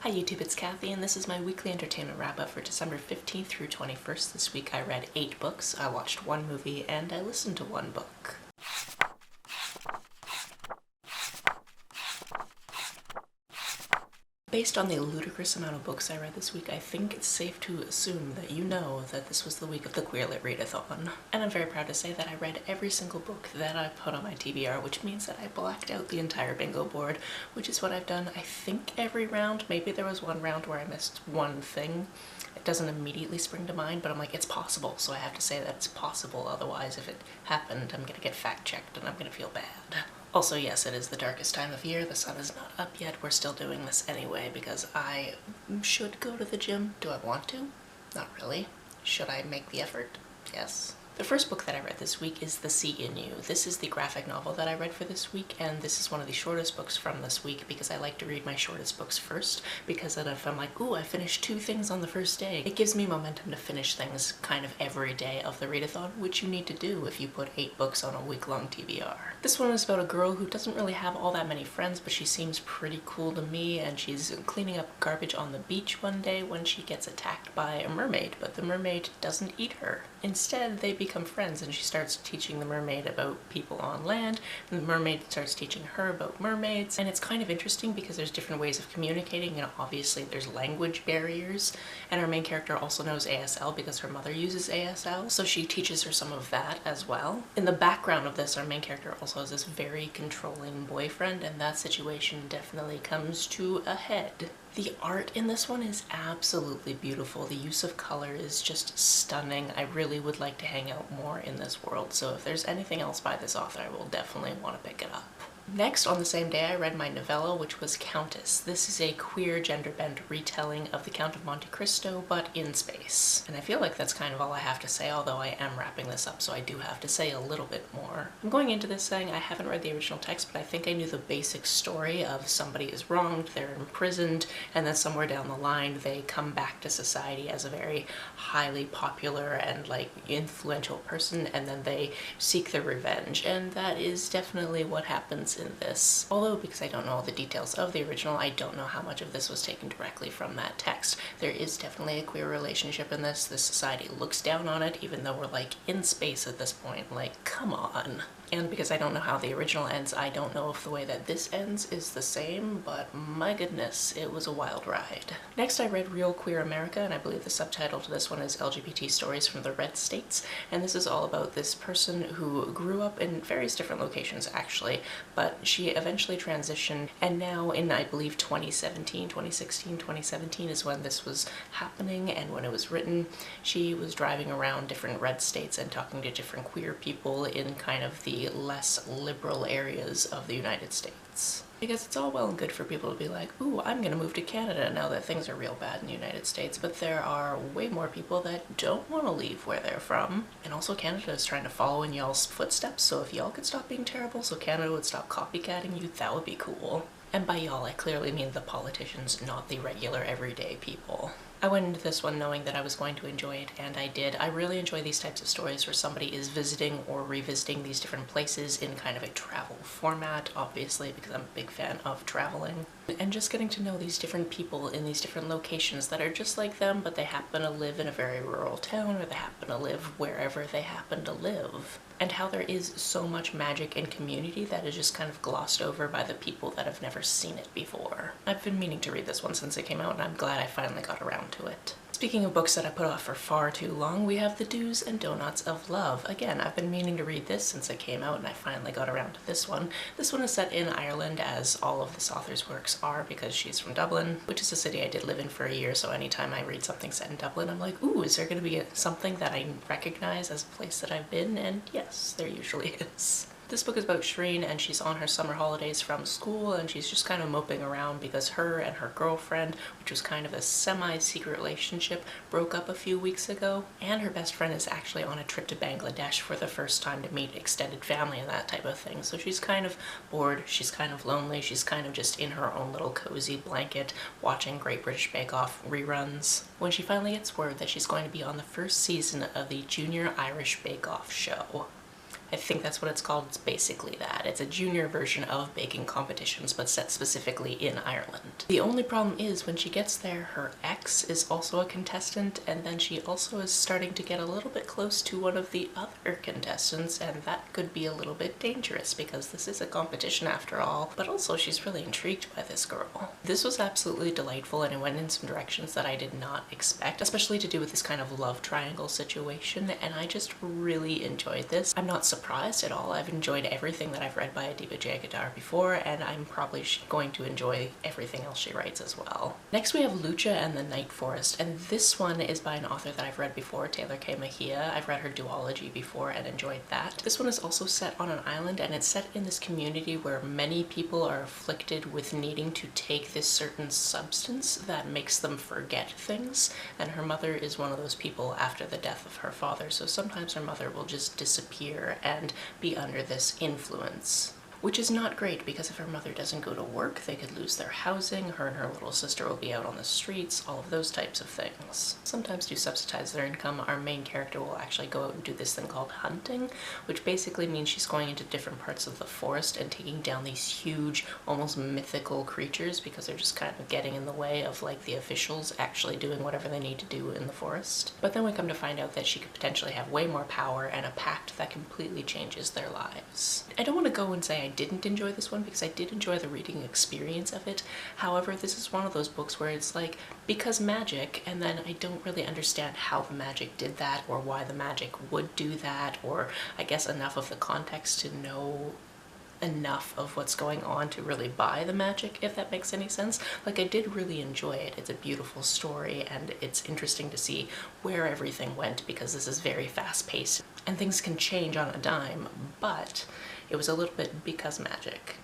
Hi YouTube, it's Kathy, and this is my weekly entertainment wrap-up for December 15th through 21st. This week I read 8 books, I watched 1 movie, and I listened to 1 book. Based on the ludicrous amount of books I read this week, I think it's safe to assume that you know that this was the week of the Queer Lit Readathon. And I'm very proud to say that I read every single book that I put on my TBR, which means that I blacked out the entire bingo board, which is what I've done, I think, every round. Maybe there was one round where I missed one thing. It doesn't immediately spring to mind, but I'm like, it's possible, so I have to say that it's possible, otherwise if it happened, I'm gonna get fact-checked and I'm gonna feel bad. Also, yes, it is the darkest time of year. The sun is not up yet. We're still doing this anyway because I should go to the gym. Do I want to? Not really. Should I make the effort? Yes. The first book that I read this week is The Sea in You. This is the graphic novel that I read for this week, and this is one of the shortest books from this week because I like to read my shortest books first, because then if I'm like, ooh, I finished 2 things on the first day, it gives me momentum to finish things kind of every day of the readathon, which you need to do if you put 8 books on a week-long TBR. This one is about a girl who doesn't really have all that many friends, but she seems pretty cool to me, and she's cleaning up garbage on the beach one day when she gets attacked by a mermaid, but the mermaid doesn't eat her. Instead, they become friends, and she starts teaching the mermaid about people on land, and the mermaid starts teaching her about mermaids. And it's kind of interesting because there's different ways of communicating, and obviously there's language barriers, and our main character also knows ASL because her mother uses ASL, so she teaches her some of that as well. In the background of this, our main character also has this very controlling boyfriend, and that situation definitely comes to a head. The art in this one is absolutely beautiful. The use of color is just stunning. I really would like to hang out more in this world, so if there's anything else by this author, I will definitely want to pick it up. Next, on the same day, I read my novella, which was Countess. This is a queer gender-bent retelling of The Count of Monte Cristo, but in space. And I feel like that's kind of all I have to say, although I am wrapping this up, so I do have to say a little bit more. I'm going into this saying I haven't read the original text, but I think I knew the basic story of somebody is wronged, they're imprisoned, and then somewhere down the line they come back to society as a very highly popular and influential person, and then they seek their revenge. And that is definitely what happens in this. Although, because I don't know all the details of the original, I don't know how much of this was taken directly from that text. There is definitely a queer relationship in this. The society looks down on it, even though we're in space at this point. Come on. And because I don't know how the original ends, I don't know if the way that this ends is the same, but my goodness, it was a wild ride. Next, I read Real Queer America, and I believe the subtitle to this one is LGBT Stories from the Red States, and this is all about this person who grew up in various different locations, actually, but she eventually transitioned, and now in, I believe, 2017, 2016, 2017 is when this was happening, and when it was written, she was driving around different red states and talking to different queer people in kind of the less liberal areas of the United States. Because it's all well and good for people to be like, ooh, I'm gonna move to Canada now that things are real bad in the United States, but there are way more people that don't want to leave where they're from. And also Canada is trying to follow in y'all's footsteps, so if y'all could stop being terrible so Canada would stop copycatting you, that would be cool. And by y'all, I clearly mean the politicians, not the regular everyday people. I went into this one knowing that I was going to enjoy it, and I did. I really enjoy these types of stories where somebody is visiting or revisiting these different places in kind of a travel format, obviously, because I'm a big fan of traveling. And just getting to know these different people in these different locations that are just like them, but they happen to live in a very rural town, or they happen to live wherever they happen to live. And how there is so much magic and community that is just kind of glossed over by the people that have never seen it before. I've been meaning to read this one since it came out, and I'm glad I finally got around to it. Speaking of books that I put off for far too long, we have The Do's and Donuts of Love. Again, I've been meaning to read this since it came out, and I finally got around to this one. This one is set in Ireland, as all of this author's works are, because she's from Dublin, which is a city I did live in for a year, so anytime I read something set in Dublin, I'm like, ooh, is there going to be something that I recognize as a place that I've been? And yes, there usually is. This book is about Shireen, and she's on her summer holidays from school, and she's just kind of moping around because her and her girlfriend, which was kind of a semi-secret relationship, broke up a few weeks ago, and her best friend is actually on a trip to Bangladesh for the first time to meet extended family and that type of thing. So she's kind of bored, she's kind of lonely, she's kind of just in her own little cozy blanket watching Great British Bake Off reruns, when she finally gets word that she's going to be on the first season of the Junior Irish Bake Off show. I think that's what it's called. It's basically that. It's a junior version of baking competitions, but set specifically in Ireland. The only problem is when she gets there, her ex is also a contestant, and then she also is starting to get a little bit close to one of the other contestants, and that could be a little bit dangerous because this is a competition after all, but also she's really intrigued by this girl. This was absolutely delightful, and it went in some directions that I did not expect, especially to do with this kind of love triangle situation, and I just really enjoyed this. I'm not surprised at all. I've enjoyed everything that I've read by Adiba Jaigirdar before, and I'm probably going to enjoy everything else she writes as well. Next we have Lucha and the Night Forest, and this one is by an author that I've read before, Taylor K. Mejia. I've read her duology before and enjoyed that. This one is also set on an island, and it's set in this community where many people are afflicted with needing to take this certain substance that makes them forget things, and her mother is one of those people after the death of her father, so sometimes her mother will just disappear and be under this influence. Which is not great because if her mother doesn't go to work, they could lose their housing, her and her little sister will be out on the streets, all of those types of things. Sometimes to subsidize their income, our main character will actually go out and do this thing called hunting, which basically means she's going into different parts of the forest and taking down these huge, almost mythical creatures because they're just kind of getting in the way of like the officials actually doing whatever they need to do in the forest. But then we come to find out that she could potentially have way more power and a pact that completely changes their lives. I don't want to go and say I didn't enjoy this one because I did enjoy the reading experience of it. However, this is one of those books where it's like, because magic, and then I don't really understand how the magic did that or why the magic would do that, or I guess enough of the context to know enough of what's going on to really buy the magic, if that makes any sense. Like, I did really enjoy it. It's a beautiful story and it's interesting to see where everything went because this is very fast-paced and things can change on a dime, but it was a little bit because magic,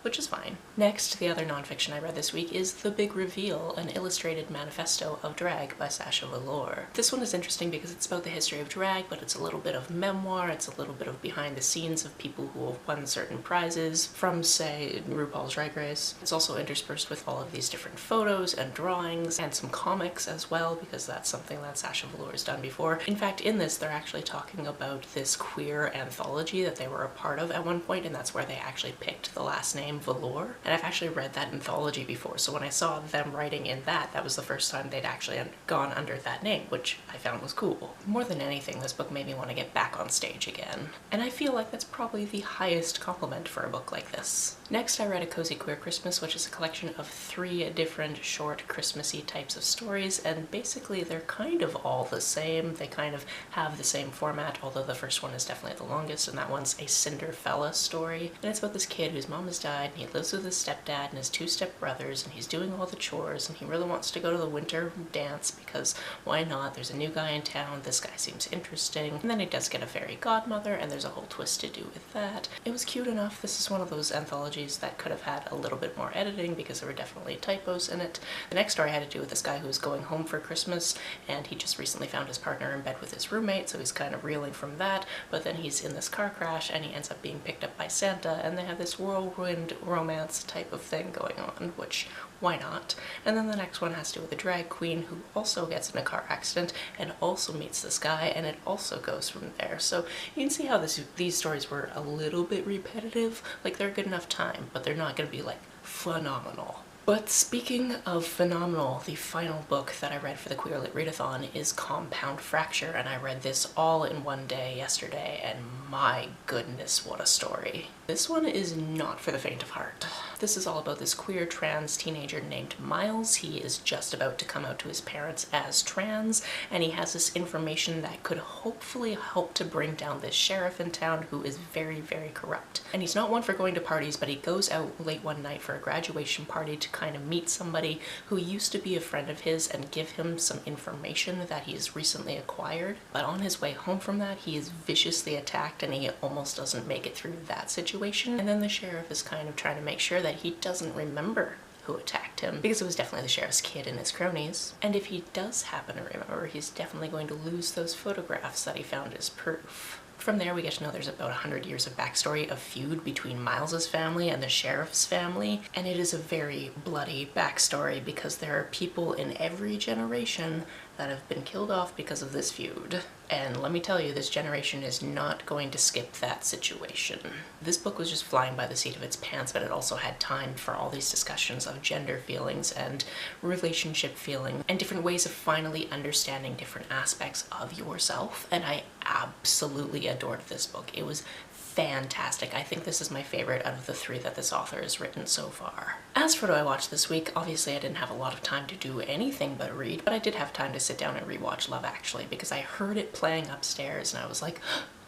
which is fine. Next, the other nonfiction I read this week is The Big Reveal, an illustrated manifesto of drag by Sasha Velour. This one is interesting because it's about the history of drag, but it's a little bit of memoir, it's a little bit of behind the scenes of people who have won certain prizes from, say, RuPaul's Drag Race. It's also interspersed with all of these different photos and drawings and some comics as well, because that's something that Sasha Velour has done before. In fact, in this, they're actually talking about this queer anthology that they were a part of at one point, and that's where they actually picked the last name Velour, and I've actually read that anthology before, so when I saw them writing in that, that was the first time they'd actually gone under that name, which I found was cool. More than anything, this book made me want to get back on stage again, and I feel like that's probably the highest compliment for a book like this. Next, I read A Cozy Queer Christmas, which is a collection of 3 different short Christmassy types of stories, and basically they're kind of all the same. They kind of have the same format, although the first one is definitely the longest, and that one's a Cinderfella story, and it's about this kid whose mom has died, and he lives with his stepdad and his 2 stepbrothers, and he's doing all the chores, and he really wants to go to the winter dance because why not? There's a new guy in town, this guy seems interesting, and then he does get a fairy godmother, and there's a whole twist to do with that. It was cute enough. This is one of those anthologies that could have had a little bit more editing because there were definitely typos in it. The next story had to do with this guy who was going home for Christmas, and he just recently found his partner in bed with his roommate, so he's kind of reeling from that, but then he's in this car crash and he ends up being picked up by Santa, and they have this whirlwind romance type of thing going on, which why not? And then the next one has to do with a drag queen who also gets in a car accident and also meets this guy, and it also goes from there. So you can see how these stories were a little bit repetitive. Like, they're a good enough time, but they're not going to be like phenomenal. But speaking of phenomenal, the final book that I read for the Queer Lit Readathon is Compound Fracture, and I read this all in one day yesterday, and my goodness, what a story. This one is not for the faint of heart. This is all about this queer trans teenager named Miles. He is just about to come out to his parents as trans, and he has this information that could hopefully help to bring down this sheriff in town who is very, very corrupt. And he's not one for going to parties, but he goes out late one night for a graduation party to kind of meet somebody who used to be a friend of his and give him some information that he's recently acquired. But on his way home from that, he is viciously attacked and he almost doesn't make it through that situation. And then the sheriff is kind of trying to make sure that he doesn't remember who attacked him, because it was definitely the sheriff's kid and his cronies. And if he does happen to remember, he's definitely going to lose those photographs that he found as proof. From there, we get to know there's about 100 years of backstory of feud between Miles's family and the sheriff's family, and it is a very bloody backstory because there are people in every generation that have been killed off because of this feud. And let me tell you, this generation is not going to skip that situation. This book was just flying by the seat of its pants, but it also had time for all these discussions of gender feelings and relationship feeling and different ways of finally understanding different aspects of yourself. And I absolutely adored this book. It was fantastic. I think this is my favorite out of the 3 that this author has written so far. As for what I watched this week, obviously I didn't have a lot of time to do anything but read, but I did have time to sit down and rewatch Love Actually because I heard it playing upstairs and I was like,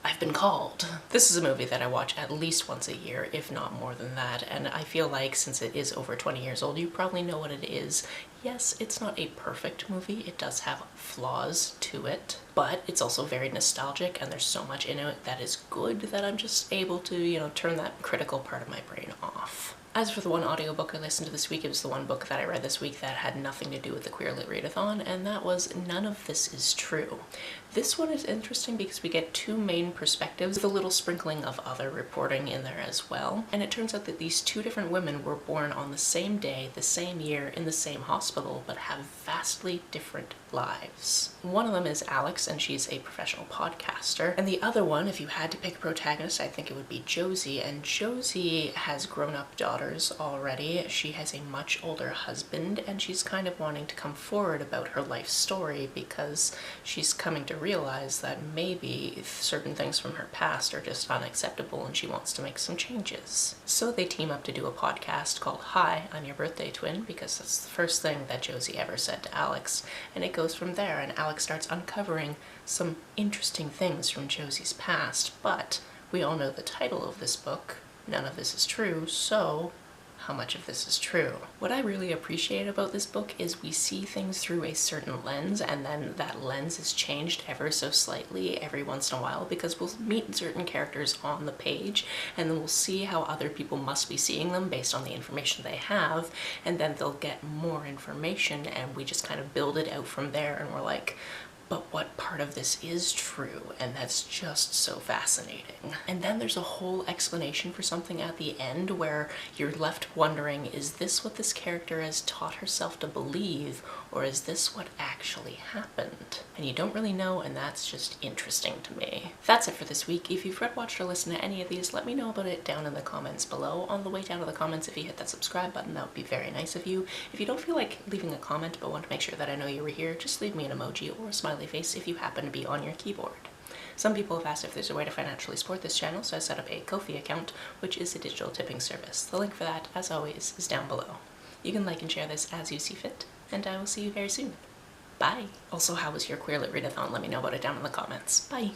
I've been called. This is a movie that I watch at least once a year, if not more than that, and I feel like since it is over 20 years old, you probably know what it is. Yes, it's not a perfect movie, it does have flaws to it, but it's also very nostalgic and there's so much in it that is good that I'm just able to, turn that critical part of my brain off. As for the one audiobook I listened to this week, it was the one book that I read this week that had nothing to do with the Queer Lit Readathon, and that was None of This Is True. This one is interesting because we get 2 main perspectives with a little sprinkling of other reporting in there as well. And it turns out that these 2 different women were born on the same day, the same year, in the same hospital, but have vastly different lives. One of them is Alex, and she's a professional podcaster. And the other one, if you had to pick a protagonist, I think it would be Josie. And Josie has grown-up daughters already. She has a much older husband, and she's kind of wanting to come forward about her life story because she's coming to realize that maybe certain things from her past are just unacceptable and she wants to make some changes. So they team up to do a podcast called Hi, I'm Your Birthday Twin, because that's the first thing that Josie ever said to Alex, and it goes from there, and Alex starts uncovering some interesting things from Josie's past, but we all know the title of this book, None of This Is True, so how much of this is true? What I really appreciate about this book is we see things through a certain lens, and then that lens is changed ever so slightly every once in a while because we'll meet certain characters on the page and then we'll see how other people must be seeing them based on the information they have, and then they'll get more information and we just kind of build it out from there, and we're like, but what part of this is true? And that's just so fascinating. And then there's a whole explanation for something at the end where you're left wondering, is this what this character has taught herself to believe, or is this what actually happened? And you don't really know, and that's just interesting to me. That's it for this week. If you've read, watched, or listened to any of these, let me know about it down in the comments below. On the way down to the comments, if you hit that subscribe button, that would be very nice of you. If you don't feel like leaving a comment but want to make sure that I know you were here, just leave me an emoji or a smiley face if you happen to be on your keyboard. Some people have asked if there's a way to financially support this channel, so I set up a Ko-fi account, which is a digital tipping service. The link for that, as always, is down below. You can like and share this as you see fit, and I will see you very soon. Bye! Also, how was your Queer Lit Readathon? Let me know about it down in the comments. Bye!